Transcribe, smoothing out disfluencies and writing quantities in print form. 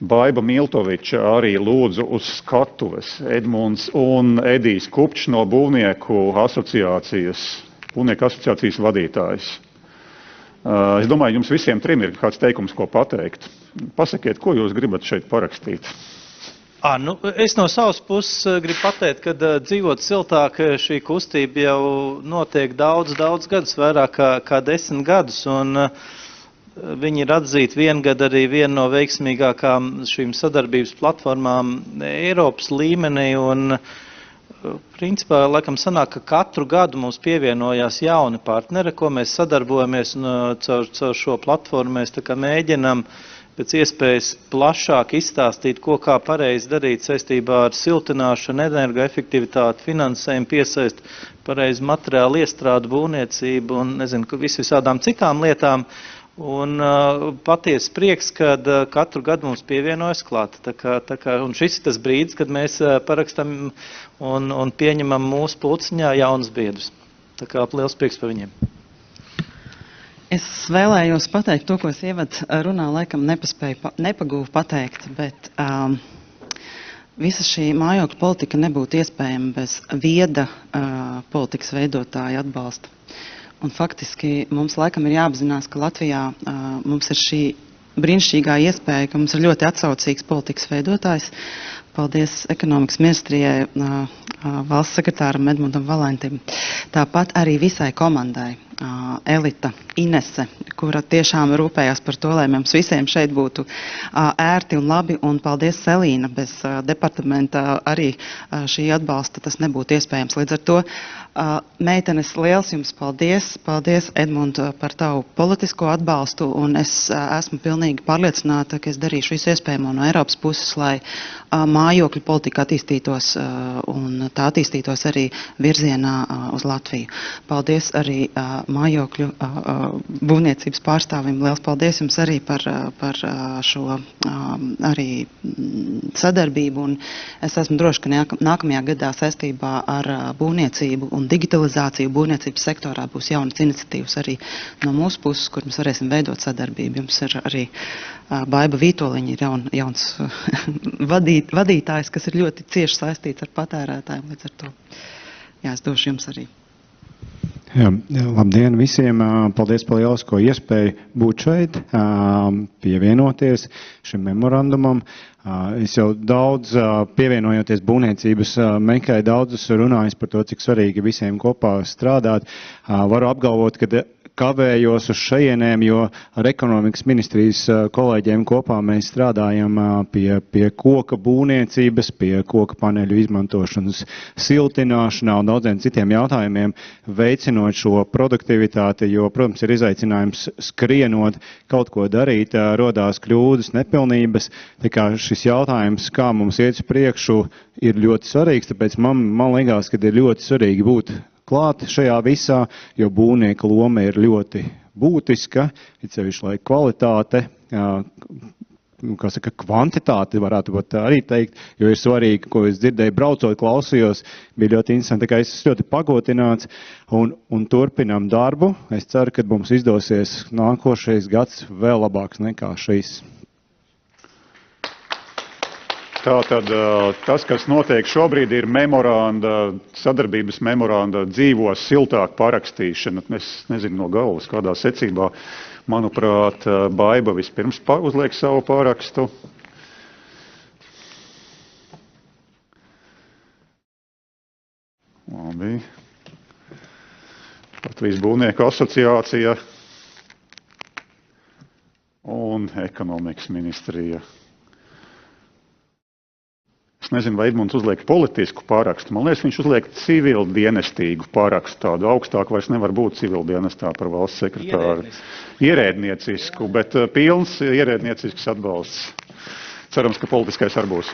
Baiba Miltoviča arī lūdzu uz skatuves Edmunds un Edijs Kupčs no Būvnieku asociācijas vadītājs. Es domāju, jums visiem trim ir kāds teikums, ko pateikt. Pasakiet, ko jūs gribat šeit parakstīt? Es no savas puses gribu pateikt, ka dzīvot siltāk šī kustība jau notiek daudz gadus, vairāk kā 10 gadus, un viņi ir atzīti viengad arī viena no veiksmīgākām šīm sadarbības platformām Eiropas līmenī, un principā, laikam sanāk, ka katru gadu mums pievienojās jauni partneri, ko mēs sadarbojamies, un caur šo platformu mēs tā kā mēģinam pēc iespējas plašāk izstāstīt, ko kā pareizi darīt saistībā ar siltināšanu, energoefektivitāti, finansējumu, piesaist pareizi materiālu iestrādu, būvniecību un, visādām citām lietām. Un patiesi prieks, kad katru gadu mums pievienojas klāt. Un šis ir tas brīdis, kad mēs parakstam un pieņemam mūsu pulciņā jaunus biedrus. Tā kā liels prieks par viņiem. Es vēlējos pateikt to, ko es ievad runā laikam nepagūvu pateikt, bet visa šī mājokļu politika nebūtu iespējama bez vieda politikas veidotāja atbalsta. Un faktiski mums laikam ir jāapzinās, ka Latvijā mums ir šī brīnišķīgā iespēja, ka mums ir ļoti atsaucīgs politikas veidotājs. Paldies ekonomikas ministrijai, valsts sekretāram Edmundam Valentim. Tāpat arī visai komandai, Elita, Inese, kura tiešām rūpējās par to, lai mums visiem šeit būtu ērti un labi. Un paldies Selīna, bez departamenta arī šī atbalsta tas nebūtu iespējams. Līdz ar to, meitenes, liels jums paldies. Paldies, Edmund, par tavu politisko atbalstu. Un es esmu pilnīgi pārliecināta, ka es darīšu visu iespējamo no Eiropas puses, lai mājokļu politika attīstītos un tā attīstītos arī virzienā uz Latviju. Paldies arī mājokļu būvniecības pārstāvim. Liels paldies jums arī par šo arī sadarbību. Un es esmu droši, ka nākamajā gadā saistībā ar būvniecību un digitalizāciju būvniecības sektorā būs jaunas iniciatīvas arī no mūsu puses, kur mēs varēsim veidot sadarbību. Jums ir arī Baiba Vītoliņa ir jauns vadītājs, kas ir ļoti cieši saistīts ar patērētājiem. Līdz ar to, es došu jums arī. Labdien visiem! Paldies par lielisko iespēju būt šeit, pievienoties šim memorandumam. Es jau daudz pievienojoties būvniecības meklēju daudzus runājis par to, cik svarīgi visiem kopā strādāt. Varu apgalvot, ka kavējos uz šejienēm, jo ar ekonomikas ministrijas kolēģiem kopā mēs strādājam pie koka būvniecības, pie koka paneļu izmantošanas siltināšanā un daudziem citiem jautājumiem, veicinot šo produktivitāti, jo, protams, ir izaicinājums skrienot, kaut ko darīt, rodās kļūdas, nepilnības. Tā kā šis jautājums, kā mums iet uz priekšu, ir ļoti svarīgs, tāpēc man liekas, ka ir ļoti svarīgi būt klāt šajā visā, jo būvnieka loma ir ļoti būtiska, it sevišķi, lai kvalitāte, kvantitāte varētu būt arī teikt, jo ir svarīgi, ko es dzirdēju, braucot, klausījos, bija ļoti interesanti, ka es esmu ļoti pagodināts un turpinām darbu. Es ceru, ka mums izdosies nākošais gads vēl labāks nekā šis. Tātad tas, kas notiek šobrīd, ir sadarbības memoranda dzīvos siltāk parakstīšana. Es nezinu no galvas, kādā secībā. Manuprāt, Baiba vispirms uzliek savu parakstu. Labi. Latvijas Būvnieku asociācija un ekonomikas ministrija. Es nezinu, vai Edmunds uzliek politisku parakstu. Man liekas, viņš uzliek civildienestīgu parakstu. Tādu augstāku vairs nevar būt civildienestā par valsts sekretāru. Ierēdniecisku, bet pilns ierēdniecisks atbalsts. Cerams, ka politiskais arī būs.